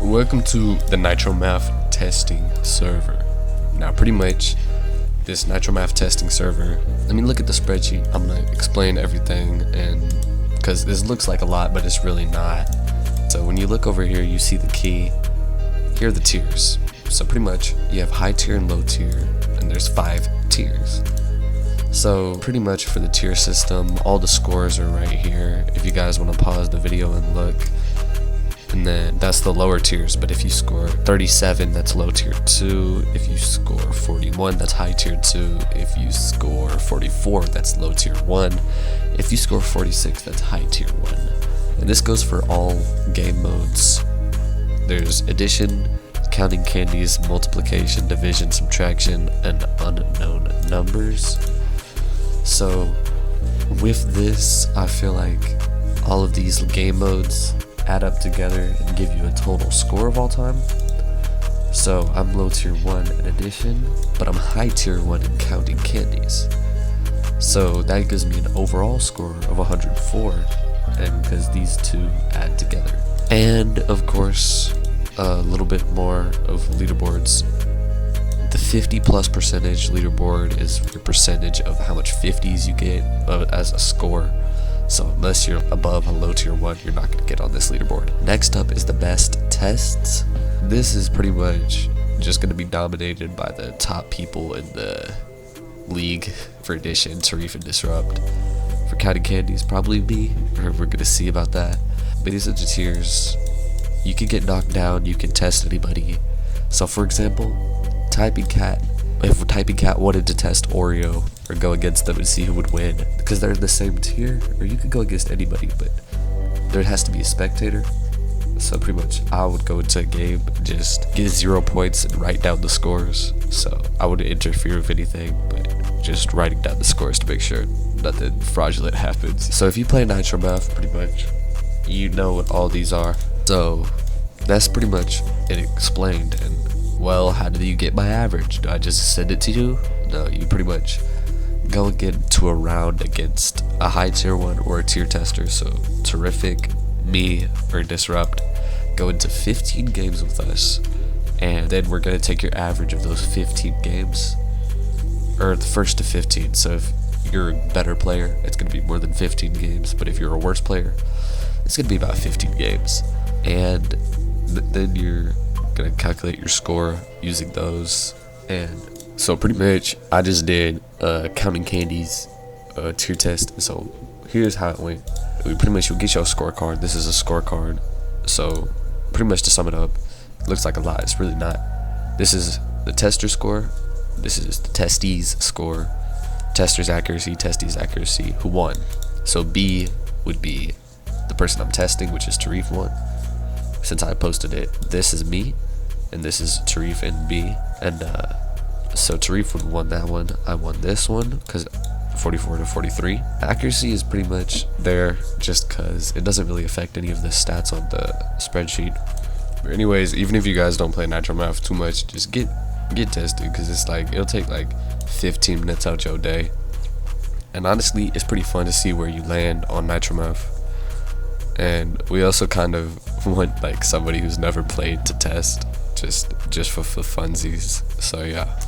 Welcome to the Nitro Math testing server. Now pretty much this Nitro Math testing server, let me look at the spreadsheet. I'm gonna explain everything, and because this looks like a lot but it's really not. So when you look over here, you see the key. Here are the tiers. So pretty much you have high tier and low tier, and there's 5 tiers. So pretty much for the tier system, all the scores are right here if you guys want to pause the video and look. And then that's the lower tiers, but if you score 37, that's low tier 2. If you score 41, that's high tier 2. If you score 44, that's low tier 1. If you score 46, that's high tier 1. And this goes for all game modes. There's addition, counting candies, multiplication, division, subtraction, and unknown numbers. So with this, I feel like all of these game modes add up together and give you a total score of all time. So I'm low tier 1 in addition, but I'm high tier 1 in counting candies. So that gives me an overall score of 104, and because these two add together. And of course, a little bit more of leaderboards. The 50+ percentage leaderboard is your percentage of how much 50s you get as a score. So unless you're above a low tier 1, you're not going to get on this leaderboard. Next up is the best tests. This is pretty much just going to be dominated by the top people in the league. For addition, Tarif and Disrupt. For counting candies, probably me, or we're going to see about that. But these are the tiers. You can get knocked down, you can test anybody. So for example, Typing Cat. If Typing Cat wanted to test Oreo or go against them and see who would win, because they're in the same tier, or you could go against anybody, but there has to be a spectator. So pretty much I would go into a game, just get 0 points and write down the scores. So I wouldn't interfere with anything, but just writing down the scores to make sure nothing fraudulent happens. So if you play Nitro Math, pretty much you know what all these are. So that's pretty much it explained. And well, how do you get my average? Do I just send it to you? No, you pretty much go and get into a round against a high tier 1 or a tier tester. So Terrific, me, or Disrupt, go into 15 games with us, and then we're going to take your average of those 15 games, or the first to 15. So if you're a better player, it's going to be more than 15 games, but if you're a worse player, it's going to be about 15 games. And then you're gonna calculate your score using those. And so pretty much I just did counting candies tier test. So here's how it went. We pretty much, you'll get your scorecard. This is a scorecard. So pretty much to sum it up, it looks like a lot, it's really not. This is the tester score, this is the testees score, tester's accuracy, testees accuracy, who won. So B would be the person I'm testing, which is Tarif won. Since I posted it, this is me, and this is Tarif and B. And so Tarif would won that one. I won this one because 44 to 43. Accuracy is pretty much there just because it doesn't really affect any of the stats on the spreadsheet. But anyways, even if you guys don't play Nitro Math too much, just get tested, because it's like it'll take like 15 minutes out your day. And honestly, it's pretty fun to see where you land on Nitro Math. And we also kind of want like somebody who's never played to test, just for funsies. So yeah.